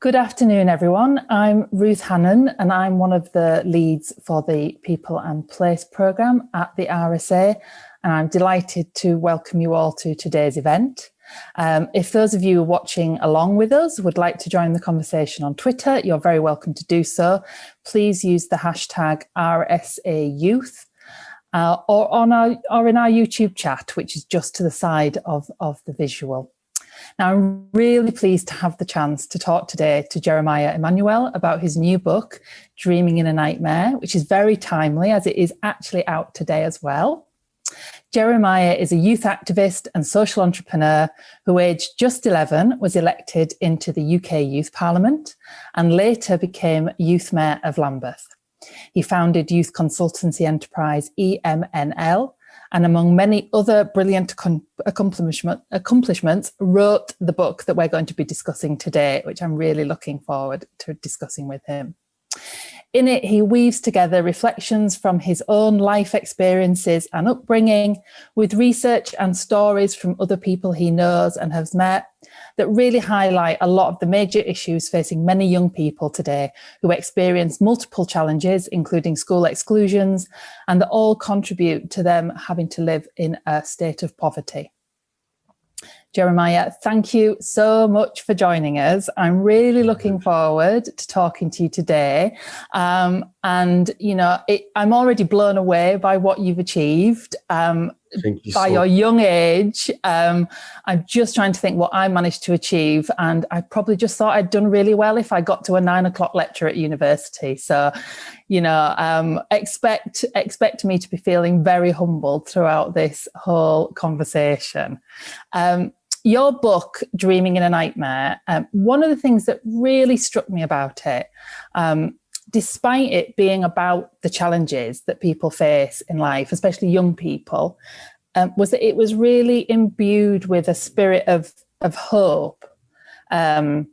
Good afternoon, everyone. I'm Ruth Hannon, and I'm one of the leads for the People and Place programme at the RSA, and I'm delighted to welcome you all to today's event. If those of you watching along with us would like to join the conversation on Twitter, you're very welcome to do so. Please use the hashtag RSAYouth or in our YouTube chat, which is just to the side of the visual. Now, I'm really pleased to have the chance to talk today to Jeremiah Emmanuel about his new book, Dreaming in a Nightmare, which is very timely as it is actually out today as well. Jeremiah is a youth activist and social entrepreneur who, aged just 11, was elected into the UK Youth Parliament and later became Youth Mayor of Lambeth. He founded youth consultancy enterprise EMNL, and among many other brilliant accomplishments, wrote the book that we're going to be discussing today, which I'm really looking forward to discussing with him. In it, he weaves together reflections from his own life experiences and upbringing with research and stories from other people he knows and has met that really highlight a lot of the major issues facing many young people today who experience multiple challenges, including school exclusions, and that all contribute to them having to live in a state of poverty. Jeremiah, thank you so much for joining us. I'm really looking forward to talking to you today. And, you know, I'm already blown away by what you've achieved. Thank you by your young age. I'm just trying to think what I managed to achieve. And I probably just thought I'd done really well if I got to a 9 o'clock lecture at university. So, you know, expect me to be feeling very humbled throughout this whole conversation. Your book, Dreaming in a Nightmare, one of the things that really struck me about it, despite it being about the challenges that people face in life, especially young people, was that it was really imbued with a spirit of hope, and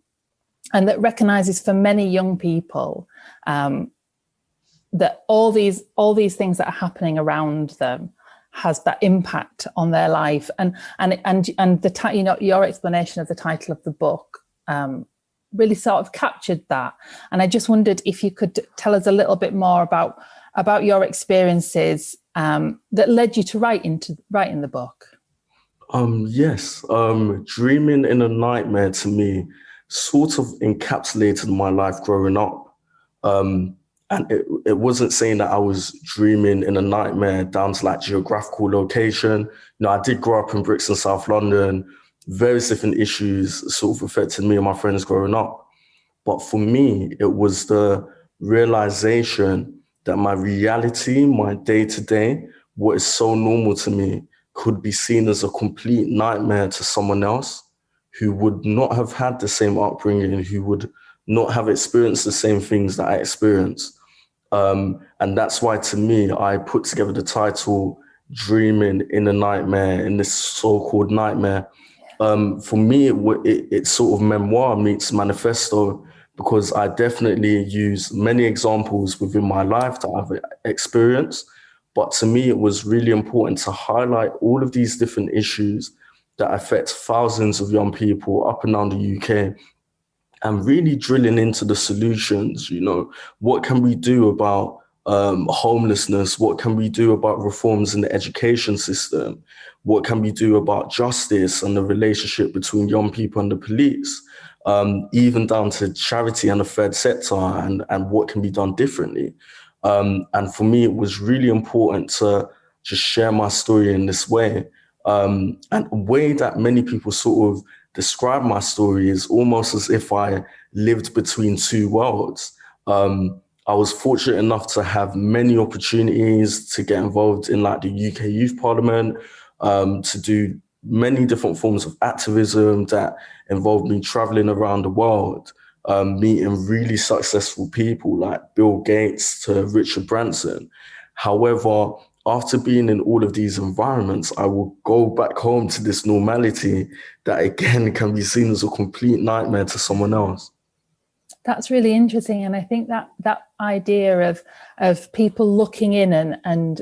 that recognises for many young people that all these things that are happening around them has that impact on their life, and the you know, your explanation of the title of the book really sort of captured that. And I just wondered if you could tell us a little bit more about your experiences that led you to writing the book. Yes, Dreaming in a Nightmare to me sort of encapsulated my life growing up. And it wasn't saying that I was dreaming in a nightmare down to like geographical location. You know, I did grow up in Brixton, South London. Various different issues sort of affected me and my friends growing up. But for me, it was the realization that my reality, my day-to-day, what is so normal to me, could be seen as a complete nightmare to someone else who would not have had the same upbringing, who would not have experienced the same things that I experienced. And that's why, to me, I put together the title Dreaming in a Nightmare, in this so-called nightmare. For me, it's sort of memoir meets manifesto, because I definitely use many examples within my life that I've experienced. But to me, it was really important to highlight all of these different issues that affect thousands of young people up and down the UK, and really drilling into the solutions. You know, what can we do about homelessness? What can we do about reforms in the education system? What can we do about justice and the relationship between young people and the police? Even down to charity and the third sector, and what can be done differently. And for me, it was really important to just share my story in this way. And a way that many people sort of describe my story is almost as if I lived between two worlds. I was fortunate enough to have many opportunities to get involved in like the UK Youth Parliament, to do many different forms of activism that involved me traveling around the world, meeting really successful people like Bill Gates to Richard Branson. However, after being in all of these environments, I will go back home to this normality that again can be seen as a complete nightmare to someone else. That's really interesting. And I think that idea of people looking in and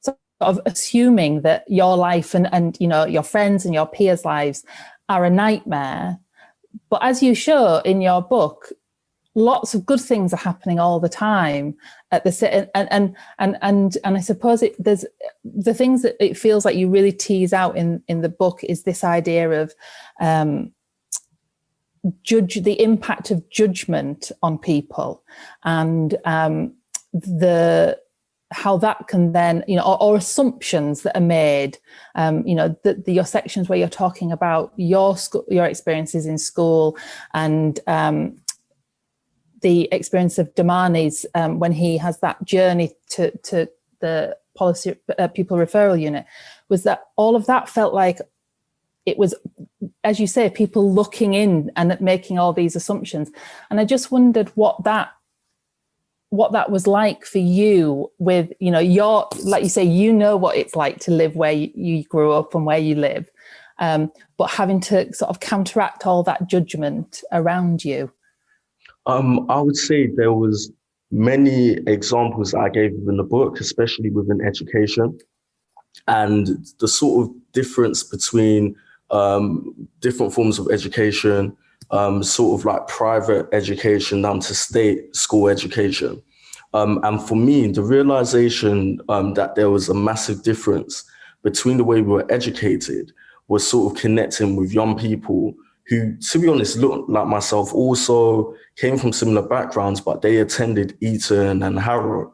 sort of assuming that your life and you know, your friends and your peers' lives are a nightmare But as you show in your book, lots of good things are happening all the time at the and I suppose there's the things that it feels like you really tease out in the book is this idea of the impact of judgment on people, and how that can then, or assumptions that are made, your sections where you're talking about your experiences in school, and the experience of Damani's when he has that journey to the policy pupil referral unit, was that all of that felt like it was, as you say, people looking in and making all these assumptions. And I just wondered what that was like for you with, your, like you say, what it's like to live where you grew up and where you live, but having to sort of counteract all that judgment around you. I would say there was many examples I gave in the book, especially within education, and the sort of difference between different forms of education, sort of like private education down to state school education. And for me, the realization that there was a massive difference between the way we were educated was sort of connecting with young people who, to be honest, looked like myself, also came from similar backgrounds, but they attended Eton and Harrow.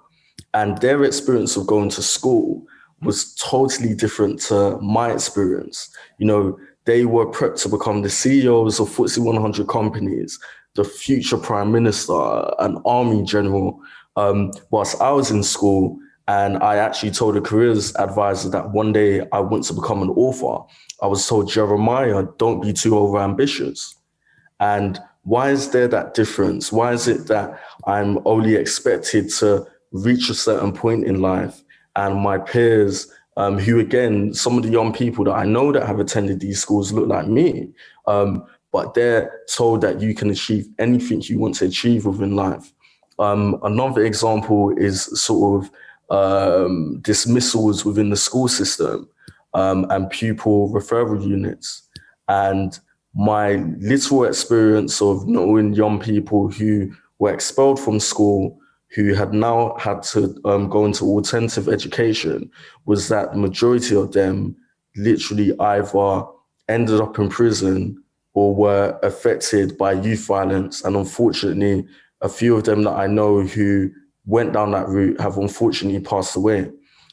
And their experience of going to school was totally different to my experience. They were prepped to become the CEOs of FTSE 100 companies, the future prime minister, an army general. Whilst I was in school, and I actually told a careers advisor that one day I want to become an author, I was told, Jeremiah, don't be too overambitious. And why is there that difference? Why is it that I'm only expected to reach a certain point in life, and my peers, who again, some of the young people that I know that have attended these schools look like me, but they're told that you can achieve anything you want to achieve within life. Another example is sort of dismissals within the school system, and pupil referral units. And my little experience of knowing young people who were expelled from school, who had now had to go into alternative education, was that the majority of them literally either ended up in prison or were affected by youth violence. And unfortunately, a few of them that I know who went down that route have unfortunately passed away.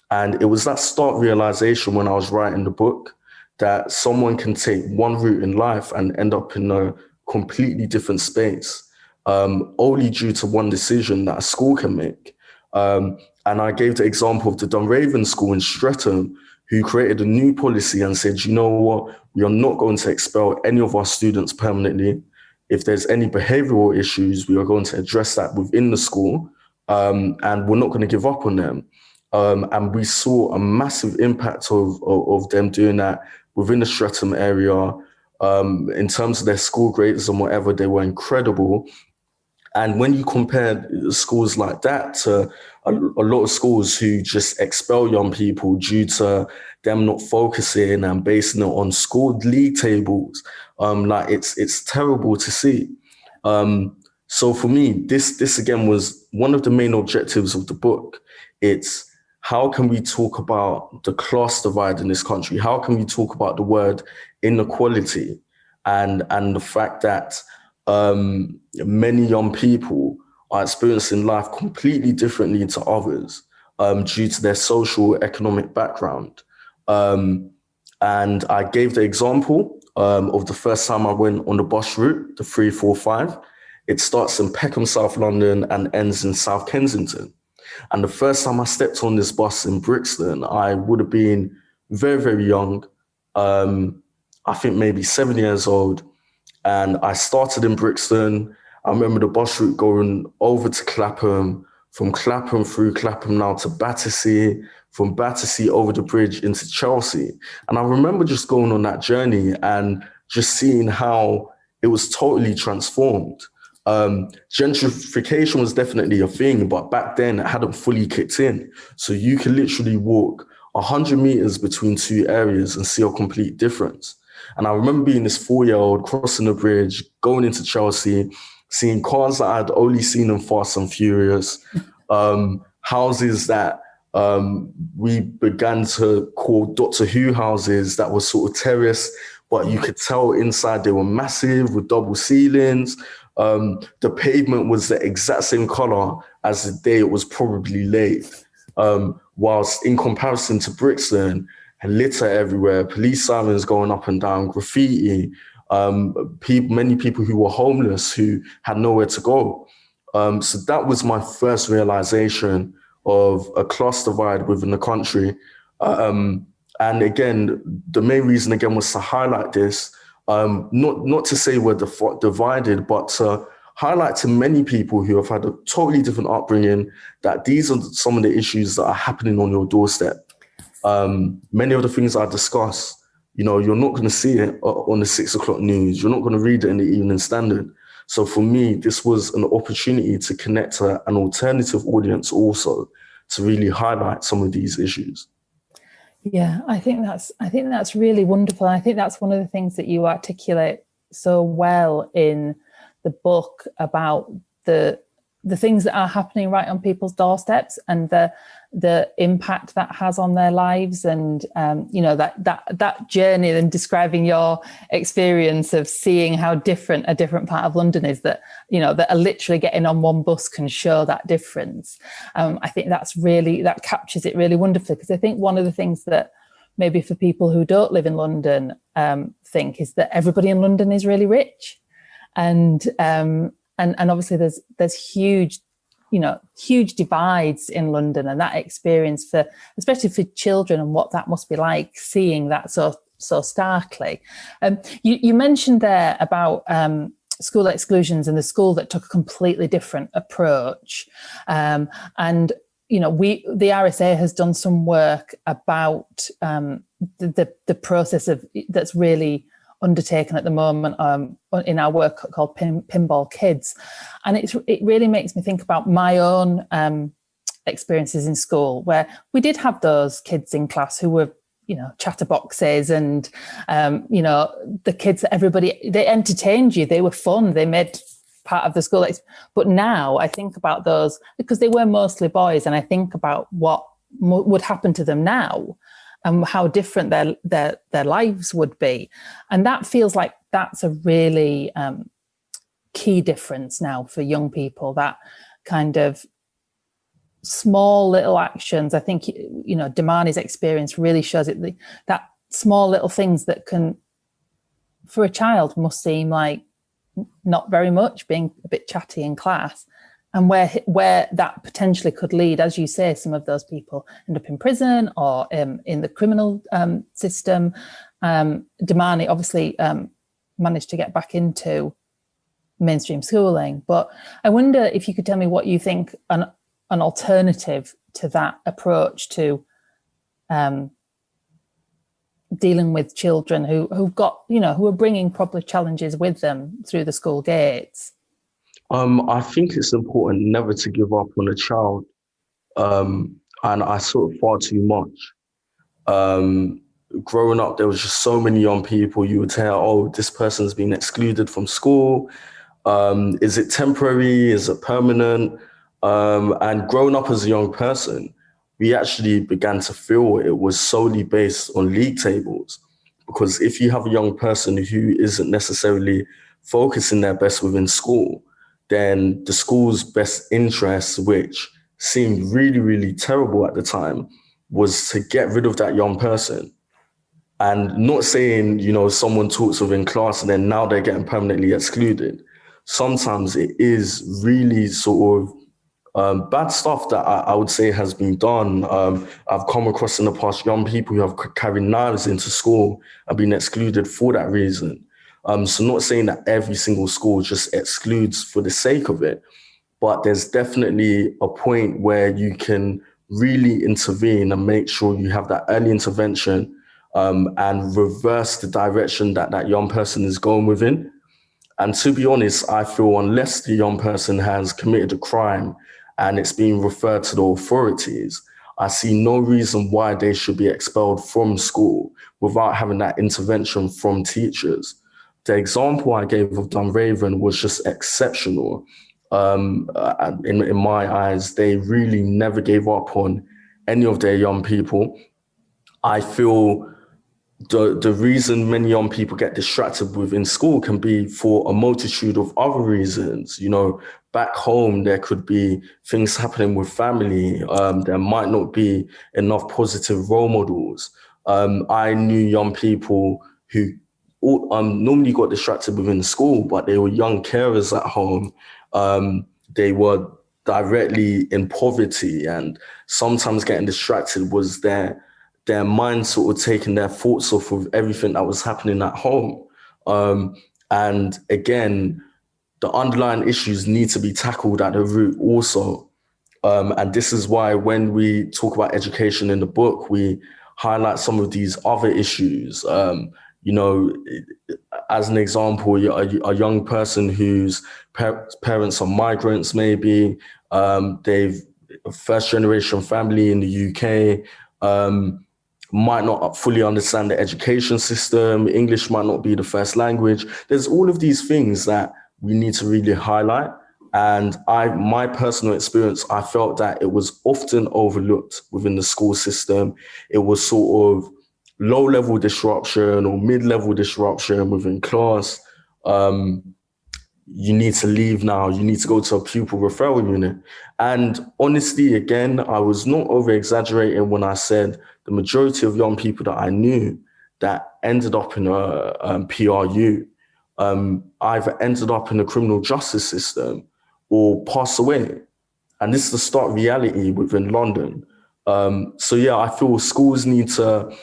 And it was that stark realization when I was writing the book that someone can take one route in life and end up in a completely different space, only due to one decision that a school can make. And I gave the example of the Dunraven School in Streatham, who created a new policy and said, you know what, we are not going to expel any of our students permanently. If there's any behavioral issues, we are going to address that within the school, and we're not going to give up on them. And we saw a massive impact of them doing that within the Streatham area. In terms of their school grades and whatever, they were incredible. And when you compare schools like that to a lot of schools who just expel young people due to them not focusing and basing it on school league tables, it's terrible to see. So for me, this again was one of the main objectives of the book. It's how can we talk about the class divide in this country? How can we talk about the word inequality and the fact that many young people are experiencing life completely differently to others due to their social economic background. And I gave the example of the first time I went on the bus route, the 345. It starts in Peckham, South London, and ends in South Kensington. And the first time I stepped on this bus in Brixton, I would have been very, very young. I think maybe 7 years old. And I started in Brixton. I remember the bus route going over to Clapham, from Clapham through Clapham now to Battersea, from Battersea over the bridge into Chelsea. And I remember just going on that journey and just seeing how it was totally transformed. Gentrification was definitely a thing, but back then it hadn't fully kicked in. So you could literally walk 100 meters between two areas and see a complete difference. And I remember being this 4-year-old crossing the bridge, going into Chelsea, seeing cars that I'd only seen in Fast and Furious, houses that we began to call Doctor Who houses that were sort of terraced, but you could tell inside they were massive with double ceilings. The pavement was the exact same color as the day it was probably laid. Whilst in comparison to Brixton, litter everywhere, police sirens going up and down, graffiti, many people who were homeless who had nowhere to go. So that was my first realization of a class divide within the country. And again, the main reason again was to highlight this, not to say we're divided, but to highlight to many people who have had a totally different upbringing that these are some of the issues that are happening on your doorstep. Many of the things I discuss, you're not going to see it on the 6 o'clock news. You're not going to read it in the Evening Standard. So for me, this was an opportunity to connect to an alternative audience also to really highlight some of these issues. Yeah, I think that's really wonderful. I think that's one of the things that you articulate so well in the book about the things that are happening right on people's doorsteps and the impact that has on their lives, and that journey, and describing your experience of seeing how different a different part of London is, that are literally getting on one bus can show that difference. I think that captures it really wonderfully, because I think one of the things that maybe for people who don't live in London think is that everybody in London is really rich, and obviously there's huge divides in London, and that experience especially for children, and what that must be like seeing that so starkly. You mentioned there about school exclusions and the school that took a completely different approach, and the RSA has done some work about the process that's really undertaken at the moment in our work called Pinball Kids. And it really makes me think about my own experiences in school, where we did have those kids in class who were, chatterboxes, and, the kids that they entertained you, they were fun, they made part of the school. But now I think about those, because they were mostly boys, and I think about what would happen to them now, and how different their lives would be. And that feels like that's a really key difference now for young people, that kind of small little actions. I think, Damani's experience really shows it, that small little things that can, for a child, must seem like not very much, being a bit chatty in class, and where that potentially could lead, as you say, some of those people end up in prison or in the criminal system. Damani obviously managed to get back into mainstream schooling, but I wonder if you could tell me what you think an alternative to that approach to dealing with children who've got, who are bringing probably challenges with them through the school gates. I think it's important never to give up on a child, and I saw it far too much. Growing up, there was just so many young people. You would tell, oh, this person's been excluded from school. Is it temporary? Is it permanent? And growing up as a young person, we actually began to feel it was solely based on league tables. Because if you have a young person who isn't necessarily focusing their best within school, then the school's best interest, which seemed really, really terrible at the time, was to get rid of that young person. And not saying, someone talks within class and then now they're getting permanently excluded. Sometimes it is really sort of bad stuff that I would say has been done. I've come across in the past young people who have carried knives into school and been excluded for that reason. So not saying that every single school just excludes for the sake of it, but there's definitely a point where you can really intervene and make sure you have that early intervention and reverse the direction that young person is going within. And to be honest, I feel unless the young person has committed a crime and it's being referred to the authorities, I see no reason why they should be expelled from school without having that intervention from teachers. The example I gave of Dunraven was just exceptional. In my eyes, they really never gave up on any of their young people. I feel the reason many young people get distracted within school can be for a multitude of other reasons. You know, back home, there could be things happening with family. There might not be enough positive role models. I knew young people who normally got distracted within school, but they were young carers at home. They were directly in poverty, and sometimes getting distracted was their mind sort of taking their thoughts off of everything that was happening at home. And again, the underlying issues need to be tackled at the root also. And this is why when we talk about education in the book, we highlight some of these other issues. You know, as an example, a young person whose parents are migrants, maybe they've a first generation family in the UK, might not fully understand the education system. English might not be the first language. There's all of these things that we need to really highlight. And my personal experience, I felt that it was often overlooked within the school system. It was sort of low-level disruption or mid-level disruption within class. You need to leave now. You need to go to a pupil referral unit. And honestly, again, I was not over-exaggerating when I said the majority of young people that I knew that ended up in a PRU either ended up in the criminal justice system or passed away. And this is the stark reality within London. So yeah, I feel schools need to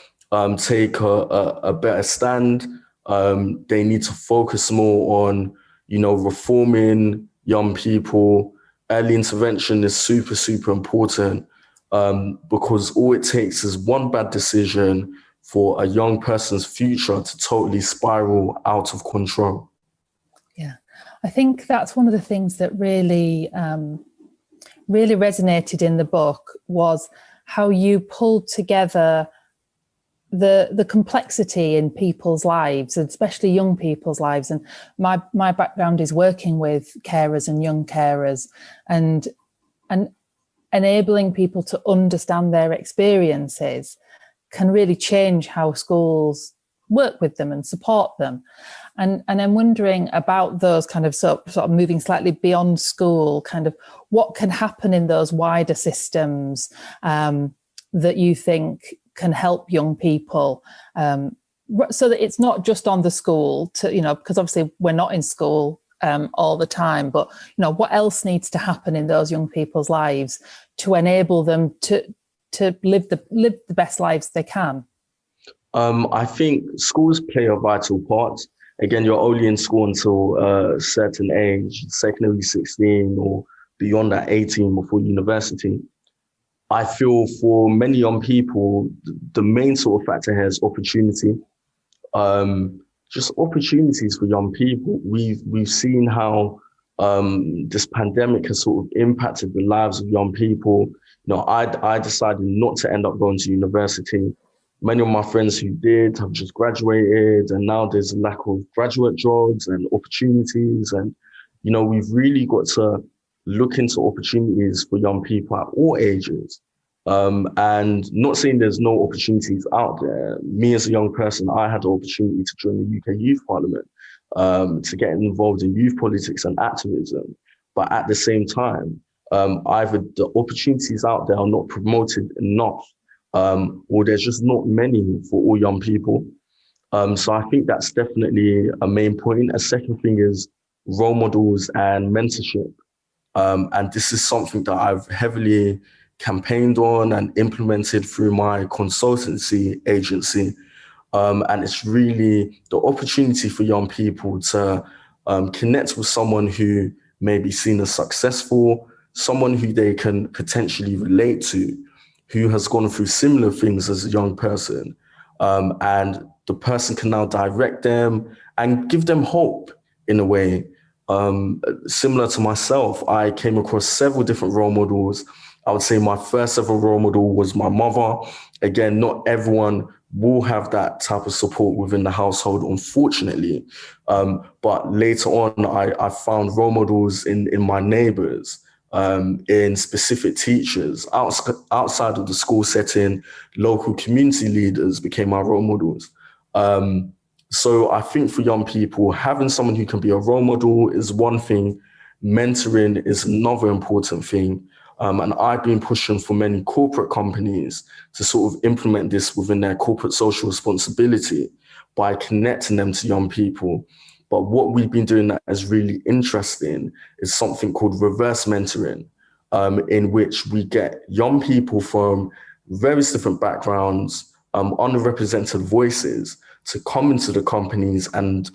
take a better stand. They need to focus more on, you know, reforming young people. Early intervention is super, super important because all it takes is one bad decision for a young person's future to totally spiral out of control. Yeah, I think that's one of the things that really, really resonated in the book was how you pulled together the complexity in people's lives, especially young people's lives. And my background is working with carers and young carers and enabling people to understand their experiences can really change how schools work with them and support them. And I'm wondering about those kind of sort of moving slightly beyond school, kind of what can happen in those wider systems that you think can help young people so that it's not just on the school to, you know, because obviously we're not in school all the time, but, you know, what else needs to happen in those young people's lives to enable them to live the best lives they can? I think schools play a vital part. Again, you're only in school until a certain age, secondary 16 or beyond that 18 before university. I feel for many young people, the main sort of factor here is opportunity. Just opportunities for young people. We've seen how this pandemic has sort of impacted the lives of young people. You know, I decided not to end up going to university. Many of my friends who did have just graduated, and now there's a lack of graduate jobs and opportunities. And, you know, we've really got to look into opportunities for young people at all ages. And not saying there's no opportunities out there. Me as a young person, I had the opportunity to join the UK Youth Parliament, to get involved in youth politics and activism. But at the same time, either the opportunities out there are not promoted enough, or there's just not many for all young people. So I think that's definitely a main point. A second thing is role models and mentorship. And this is something that I've heavily campaigned on and implemented through my consultancy agency. And it's really the opportunity for young people to connect with someone who may be seen as successful, someone who they can potentially relate to, who has gone through similar things as a young person. And the person can now direct them and give them hope in a way. Similar to myself, I came across several different role models I would say my first ever role model was my mother. Again, not everyone will have that type of support within the household, unfortunately. But later on, I found role models in my neighbors, in specific teachers, outside of the school setting. Local community leaders became my role models. So I think for young people, having someone who can be a role model is one thing. Mentoring is another important thing. And I've been pushing for many corporate companies to sort of implement this within their corporate social responsibility by connecting them to young people. But what we've been doing that is really interesting is something called reverse mentoring, in which we get young people from various different backgrounds, underrepresented voices, to come into the companies and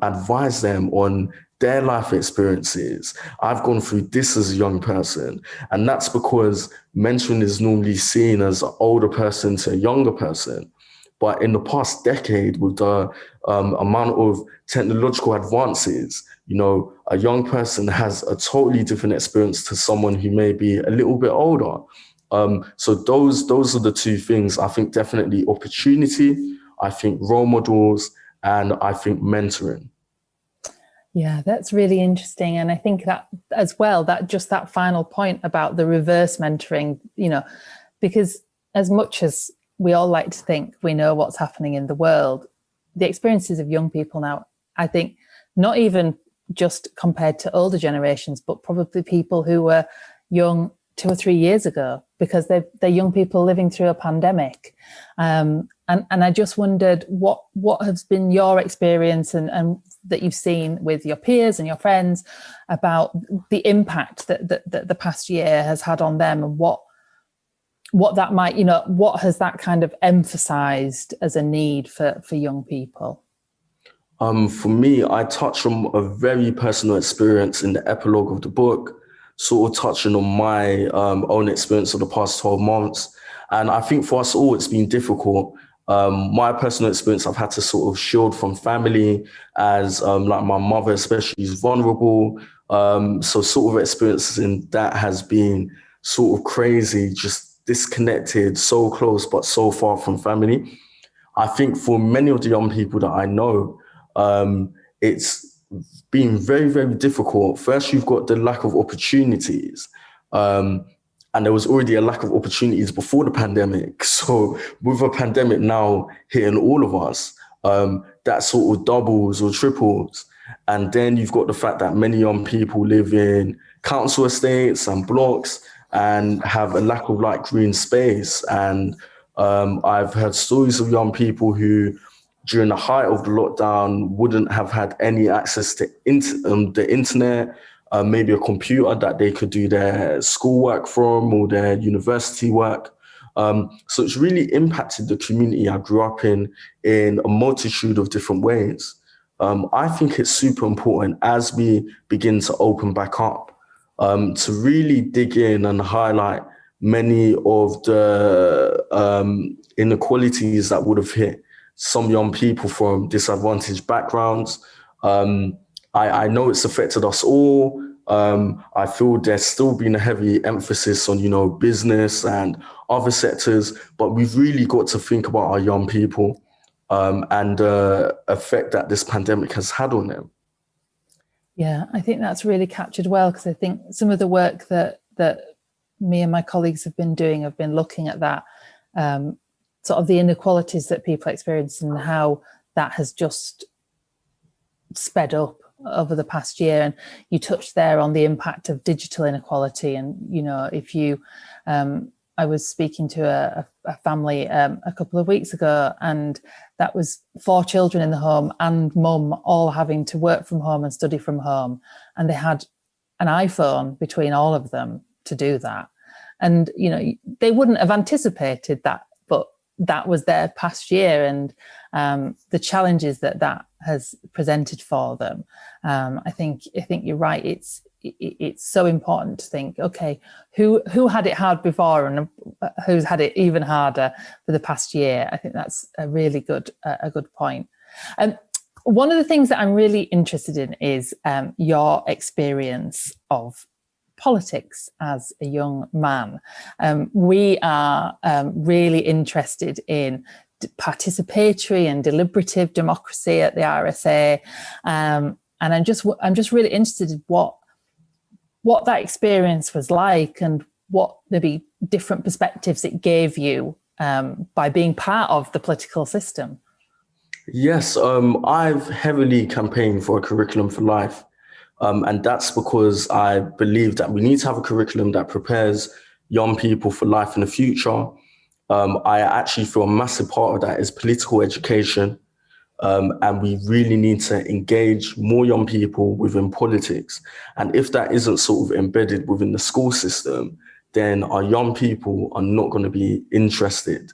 advise them on their life experiences. I've gone through this as a young person, and that's because mentoring is normally seen as an older person to a younger person. But in the past decade, with the amount of technological advances, a young person has a totally different experience to someone who may be a little bit older. So those are the two things. I think definitely opportunity, I think role models, and I think mentoring. Yeah, that's really interesting. And I think that as well, that just that final point about the reverse mentoring, because as much as we all like to think we know what's happening in the world, the experiences of young people now, I think, not even just compared to older generations, but probably people who were young 2 or 3 years ago, because they're young people living through a pandemic. And I just wondered what has been your experience and that you've seen with your peers and your friends about the impact that the past year has had on them, and what that might, what has that kind of emphasized as a need for young people? For me, I touch on a very personal experience in the epilogue of the book, sort of touching on my own experience of the past 12 months. And I think for us all, it's been difficult. My personal experience, I've had to sort of shield from family, as like my mother especially is vulnerable. So sort of experiences in that has been sort of crazy, just disconnected, so close, but so far from family. I think for many of the young people that I know, it's been very, very difficult. First, you've got the lack of opportunities. And there was already a lack of opportunities before the pandemic. So with a pandemic now hitting all of us, that sort of doubles or triples. And then you've got the fact that many young people live in council estates and blocks and have a lack of like green space. And I've heard stories of young people who, during the height of the lockdown, wouldn't have had any access to the internet, maybe a computer that they could do their schoolwork from or their university work. So it's really impacted the community I grew up in a multitude of different ways. I think it's super important as we begin to open back up, to really dig in and highlight many of the inequalities that would have hit some young people from disadvantaged backgrounds. I know it's affected us all. I feel there's still been a heavy emphasis on, business and other sectors, but we've really got to think about our young people, and the effect that this pandemic has had on them. Yeah, I think that's really captured well, because I think some of the work that me and my colleagues have been doing have been looking at that, sort of the inequalities that people experience and how that has just sped up over the past year. And you touched there on the impact of digital inequality. And, if you, I was speaking to a family a couple of weeks ago, and that was 4 children in the home and mum all having to work from home and study from home. And they had an iPhone between all of them to do that. And, they wouldn't have anticipated that, but that was their past year, and the challenges that has presented for them. I think you're right. It's so important to think, okay, who had it hard before and who's had it even harder for the past year. I think that's a really good point. One of the things that I'm really interested in is your experience of politics as a young man. We are really interested in participatory and deliberative democracy at the RSA, and I'm just really interested in what that experience was like and what maybe different perspectives it gave you by being part of the political system. Yes, I've heavily campaigned for a curriculum for life. And that's because I believe that we need to have a curriculum that prepares young people for life in the future. I actually feel a massive part of that is political education. And we really need to engage more young people within politics. And if that isn't sort of embedded within the school system, then our young people are not going to be interested.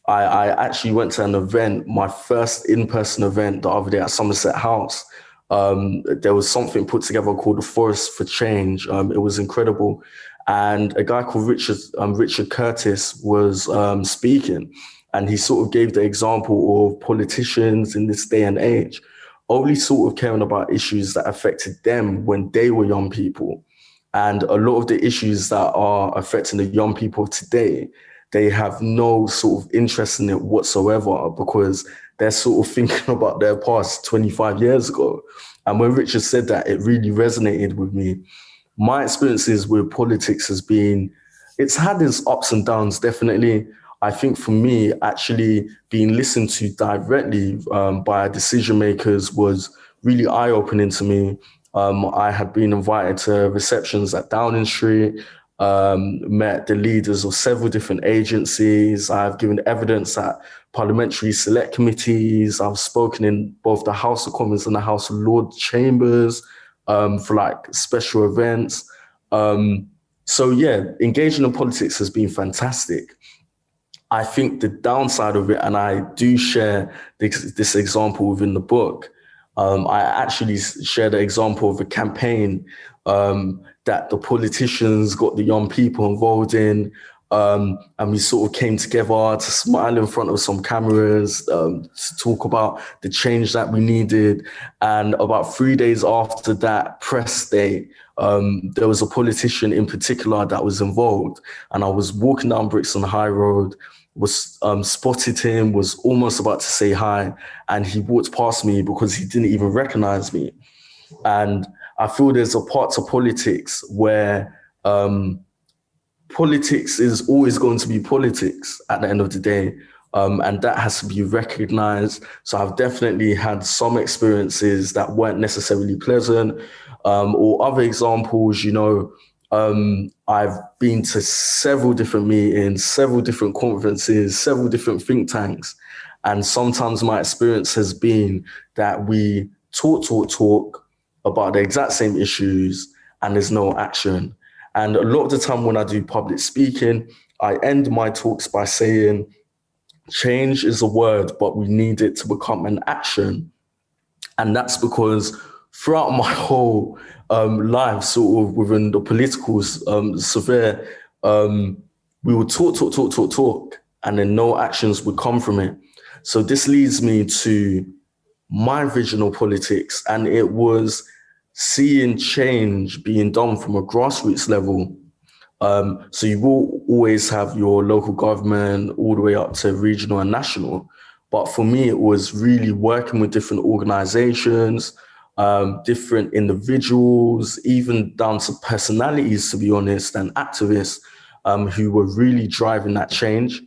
I actually went to an event, my first in-person event the other day at Somerset House. There was something put together called the Forest for Change. It was incredible. And a guy called Richard Curtis was speaking, and he sort of gave the example of politicians in this day and age only sort of caring about issues that affected them when they were young people. And a lot of the issues that are affecting the young people today, they have no sort of interest in it whatsoever because they're sort of thinking about their past 25 years ago. And when Richard said that, it really resonated with me. My experiences with politics it's had its ups and downs, definitely. I think for me, actually being listened to directly by decision makers was really eye-opening to me. I had been invited to receptions at Downing Street, met the leaders of several different agencies. I've given evidence at parliamentary select committees. I've spoken in both the House of Commons and the House of Lords chambers for like special events. So yeah, engaging in politics has been fantastic. I think the downside of it, and I do share this example within the book, I actually share the example of a campaign that the politicians got the young people involved in, and we sort of came together to smile in front of some cameras, to talk about the change that we needed. And about 3 days after that press day, there was a politician in particular that was involved. And I was walking down Brixton High Road, was spotted him, was almost about to say hi, and he walked past me because he didn't even recognize me. And I feel there's a part to politics where politics is always going to be politics at the end of the day, and that has to be recognized. So I've definitely had some experiences that weren't necessarily pleasant, or other examples, I've been to several different meetings, several different conferences, several different think tanks. And sometimes my experience has been that we talk about the exact same issues and there's no action. And a lot of the time when I do public speaking, I end my talks by saying, change is a word, but we need it to become an action. And that's because throughout my whole life, sort of within the political sphere, we would talk, and then no actions would come from it. So this leads me to my vision of politics, and it was seeing change being done from a grassroots level. So you will always have your local government all the way up to regional and national. But for me, it was really working with different organizations, different individuals, even down to personalities, to be honest, and activists who were really driving that change.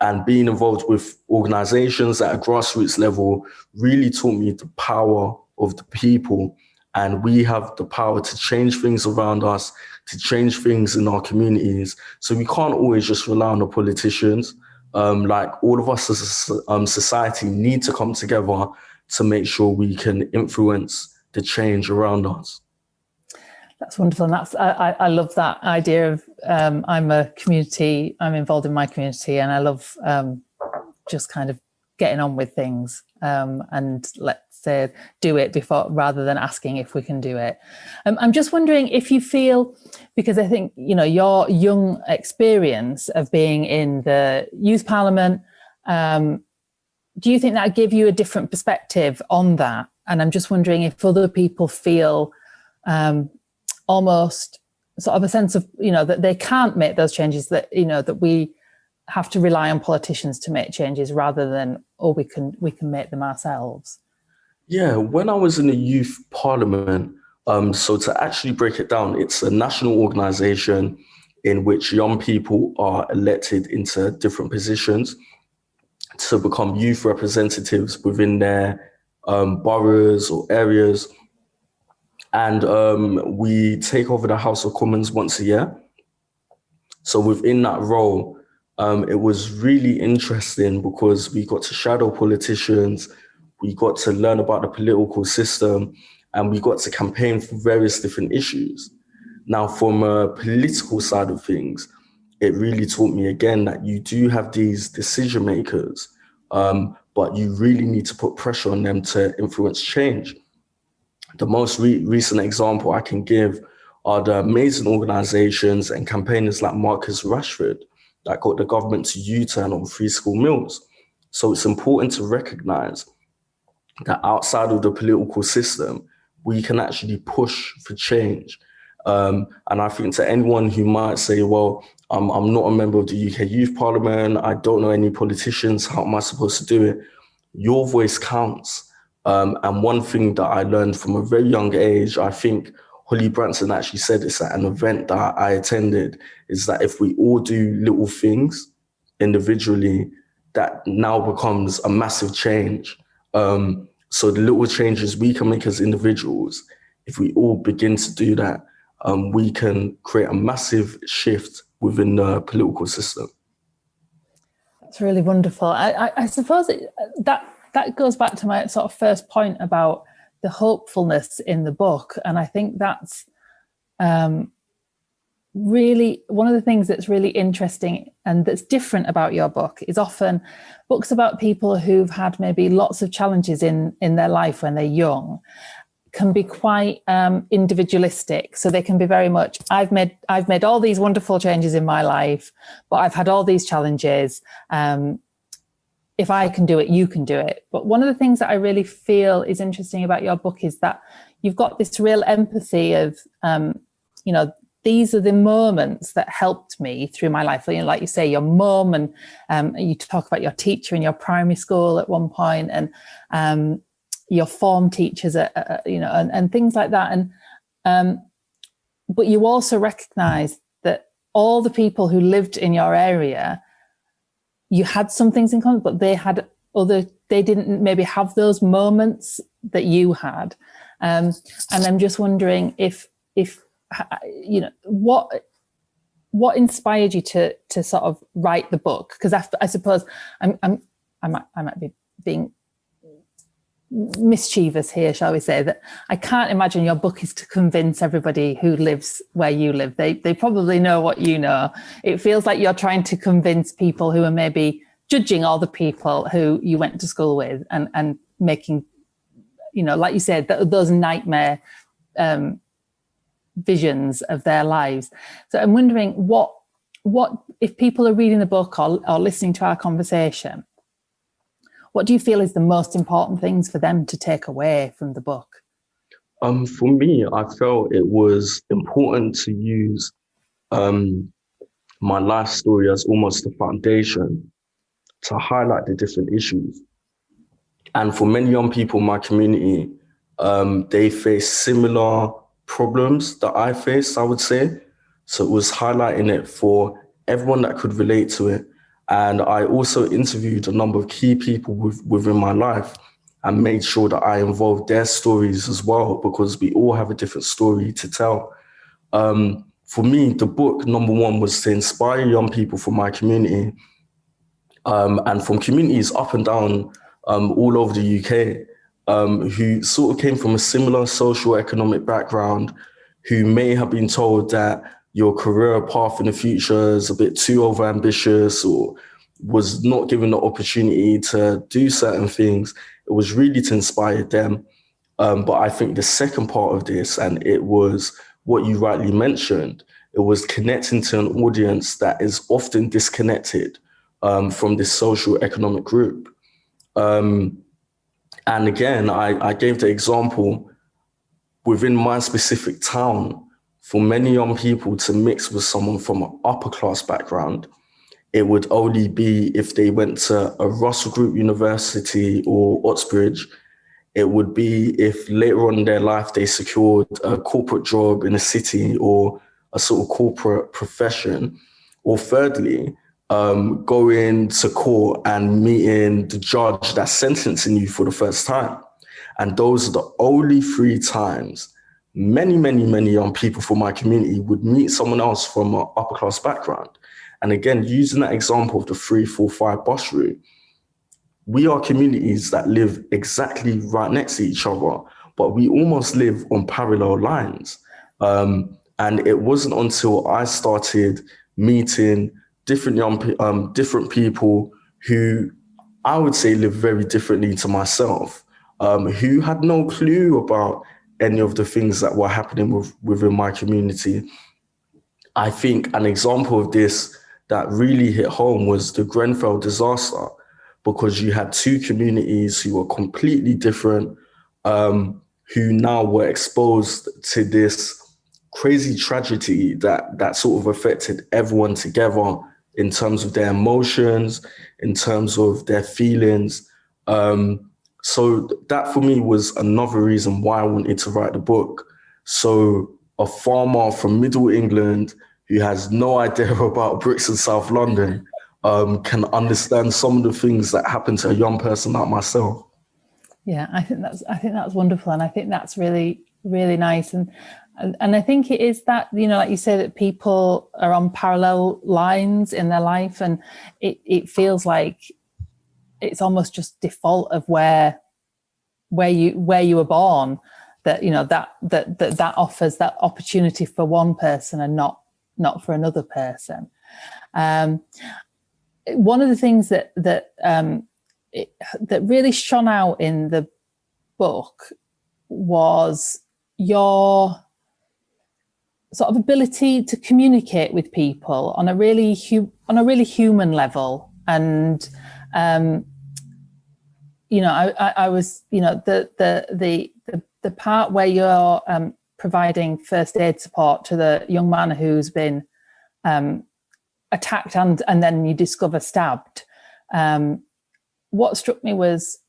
And being involved with organizations at a grassroots level really taught me the power of the people. And we have the power to change things around us, to change things in our communities. So we can't always just rely on the politicians. Like all of us as a society need to come together to make sure we can influence the change around us. That's wonderful. And I love that idea of I'm involved in my community, and I love just kind of getting on with things and let's say do it before rather than asking if we can do it. I'm just wondering if you feel, because I think, your young experience of being in the youth parliament, do you think that gave you a different perspective on that? And I'm just wondering if other people feel almost sort of a sense of, that they can't make those changes, that, that we have to rely on politicians to make changes rather than, we can make them ourselves. Yeah, when I was in the youth parliament, so to actually break it down, it's a national organization in which young people are elected into different positions to become youth representatives within their boroughs or areas. And we take over the House of Commons once a year. So within that role, it was really interesting because we got to shadow politicians, we got to learn about the political system, and we got to campaign for various different issues. Now, from a political side of things, it really taught me again that you do have these decision makers, but you really need to put pressure on them to influence change. The most recent example I can give are the amazing organizations and campaigners like Marcus Rashford that got the government to U-turn on free school meals. So it's important to recognize that outside of the political system, we can actually push for change. And I think to anyone who might say, well, I'm not a member of the UK Youth Parliament, I don't know any politicians, how am I supposed to do it? Your voice counts. And one thing that I learned from a very young age, I think Holly Branson actually said this at an event that I attended, is that if we all do little things individually, that now becomes a massive change. So the little changes we can make as individuals, if we all begin to do that, we can create a massive shift within the political system. That's really wonderful. I suppose that goes back to my sort of first point about the hopefulness in the book. And I think that's really one of the things that's really interesting and that's different about your book is often books about people who've had maybe lots of challenges in their life when they're young can be quite individualistic. So they can be very much, I've made all these wonderful changes in my life, but I've had all these challenges. If I can do it, you can do it. But one of the things that I really feel is interesting about your book is that you've got this real empathy of, these are the moments that helped me through my life. Like you say, your mum, and you talk about your teacher in your primary school at one point, and your form teachers, and things like that. And but you also recognise that all the people who lived in your area, you had some things in common, but they didn't maybe have those moments that you had. And I'm just wondering if what inspired you to sort of write the book? Because I suppose I might be being mischievous here, shall we say, that I can't imagine your book is to convince everybody who lives where you live. They probably know what you know. It feels like you're trying to convince people who are maybe judging all the people who you went to school with and making, like you said, those nightmare visions of their lives. So I'm wondering what if people are reading the book or listening to our conversation, what do you feel is the most important things for them to take away from the book? For me, I felt it was important to use my life story as almost a foundation to highlight the different issues. And for many young people in my community, they face similar problems that I faced, I would say. So it was highlighting it for everyone that could relate to it. And I also interviewed a number of key people within my life and made sure that I involved their stories as well, because we all have a different story to tell. For me, the book, number one, was to inspire young people from my community and from communities up and down all over the UK who sort of came from a similar socio-economic background, who may have been told that your career path in the future is a bit too overambitious or was not given the opportunity to do certain things. It was really to inspire them. But I think the second part of this, and it was what you rightly mentioned, it was connecting to an audience that is often disconnected from this social economic group. And again, I gave the example within my specific town. for many young people to mix with someone from an upper class background, it would only be if they went to a Russell Group University or Oxbridge. It would be if later on in their life they secured a corporate job in a city or a sort of corporate profession. Or thirdly, going to court and meeting the judge that's sentencing you for the first time. And those are the only 3 times many, many, many young people from my community would meet someone else from an upper class background. And again, using that example of the 345 bus route, we are communities that live exactly right next to each other, but we almost live on parallel lines. And it wasn't until I started meeting different people who I would say live very differently to myself, who had no clue about any of the things that were happening within my community. I think an example of this that really hit home was the Grenfell disaster, because you had 2 communities who were completely different, who now were exposed to this crazy tragedy that sort of affected everyone together in terms of their emotions, in terms of their feelings. So that for me was another reason why I wanted to write the book. So a farmer from Middle England who has no idea about Brixton, South London, can understand some of the things that happen to a young person like myself. Yeah, I think that's wonderful, and I think that's really, really nice, and I think it is that, you know, like you say, that people are on parallel lines in their life, and it feels like it's almost just default of where you were born, that, you know, that offers that opportunity for one person and not for another person. One of the things that really shone out in the book was your sort of ability to communicate with people on a really human level. And you know, I was, you know, the part where you're providing first aid support to the young man who's been attacked and then you discover stabbed. What struck me was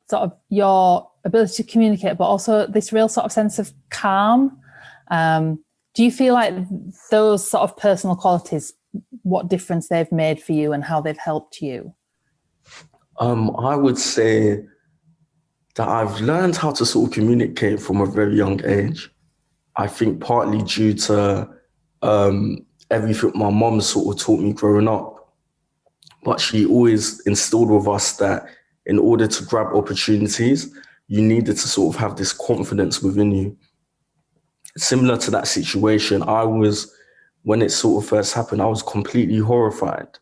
sort of your ability to communicate, but also this real sort of sense of calm. Do you feel like those sort of personal qualities, what difference they've made for you and how they've helped you? I would say that I've learned how to sort of communicate from a very young age. I think partly due to everything my mom sort of taught me growing up. But she always instilled with us that in order to grab opportunities, you needed to sort of have this confidence within you. Similar to that situation, when it sort of first happened, I was completely horrified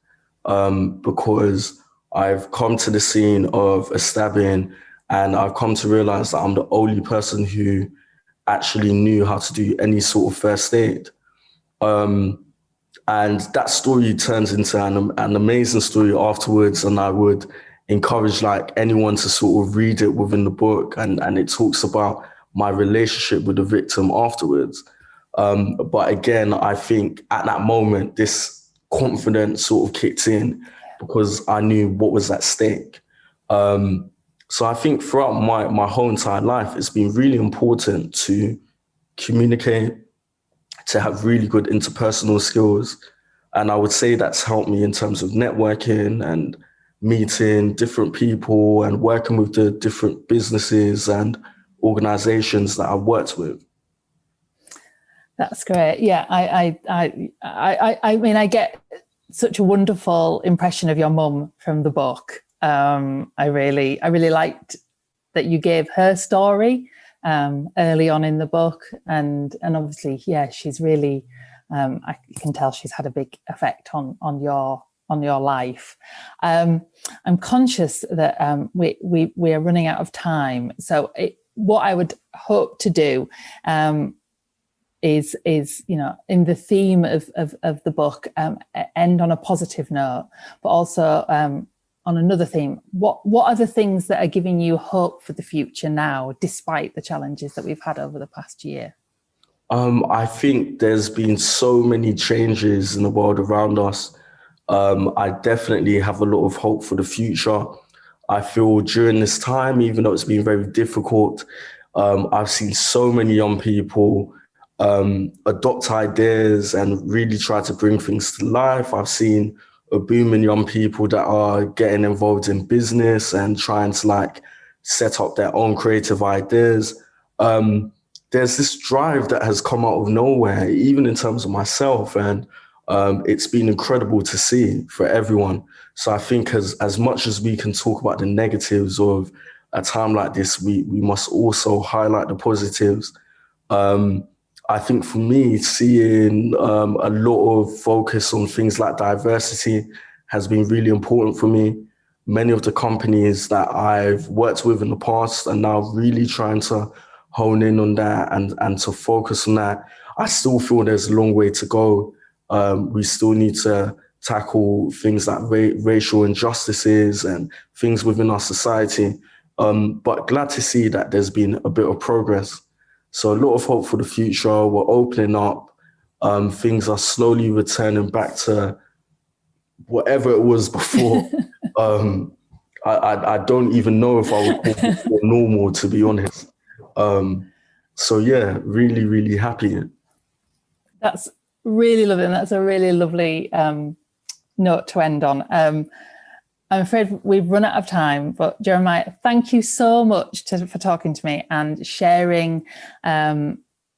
because I've come to the scene of a stabbing and I've come to realize that I'm the only person who actually knew how to do any sort of first aid. And that story turns into an amazing story afterwards. And I would encourage like anyone to sort of read it within the book. And it talks about my relationship with the victim afterwards. But again, I think at that moment, this confidence sort of kicked in because I knew what was at stake. So I think throughout my whole entire life, it's been really important to communicate, to have really good interpersonal skills. And I would say that's helped me in terms of networking and meeting different people and working with the different businesses and organizations that I've worked with. That's great. Yeah, I mean, I get such a wonderful impression of your mum from the book. I really liked that you gave her story early on in the book, and obviously, yeah, she's really, I can tell she's had a big effect on your life. I'm conscious that we are running out of time, so what I would hope to do is you know, in the theme of the book, end on a positive note, but also on another theme. What are the things that are giving you hope for the future now, despite the challenges that we've had over the past year? I think there's been so many changes in the world around us. I definitely have a lot of hope for the future. I feel during this time, even though it's been very difficult, I've seen so many young people adopt ideas and really try to bring things to life. I've seen a boom in young people that are getting involved in business and trying to like set up their own creative ideas. Um, there's this drive that has come out of nowhere, even in terms of myself, and it's been incredible to see for everyone. So I think as much as we can talk about the negatives of a time like this, we must also highlight the positives. Um, I think for me, seeing a lot of focus on things like diversity has been really important for me. Many of the companies that I've worked with in the past are now really trying to hone in on that and to focus on that. I still feel there's a long way to go. We still need to tackle things like racial injustices and things within our society. But glad to see that there's been a bit of progress. So a lot of hope for the future. We're opening up. Things are slowly returning back to whatever it was before. I don't even know if I would call it normal, to be honest. So yeah, really, really happy. That's really lovely, and that's a really lovely note to end on. I'm afraid we've run out of time, but Jeremiah, thank you so much for talking to me and sharing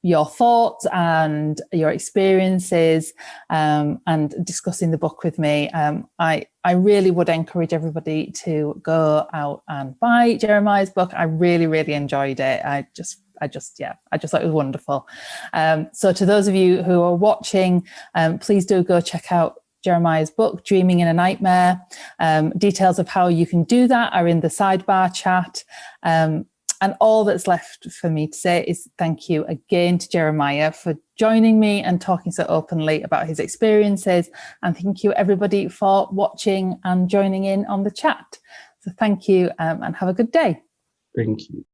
your thoughts and your experiences and discussing the book with me. I really would encourage everybody to go out and buy Jeremiah's book. I really, really enjoyed it. I just thought it was wonderful. So to those of you who are watching, please do go check out Jeremiah's book, Dreaming in a Nightmare. Details of how you can do that are in the sidebar chat. And all that's left for me to say is thank you again to Jeremiah for joining me and talking so openly about his experiences. And thank you everybody for watching and joining in on the chat. So thank you and have a good day. Thank you.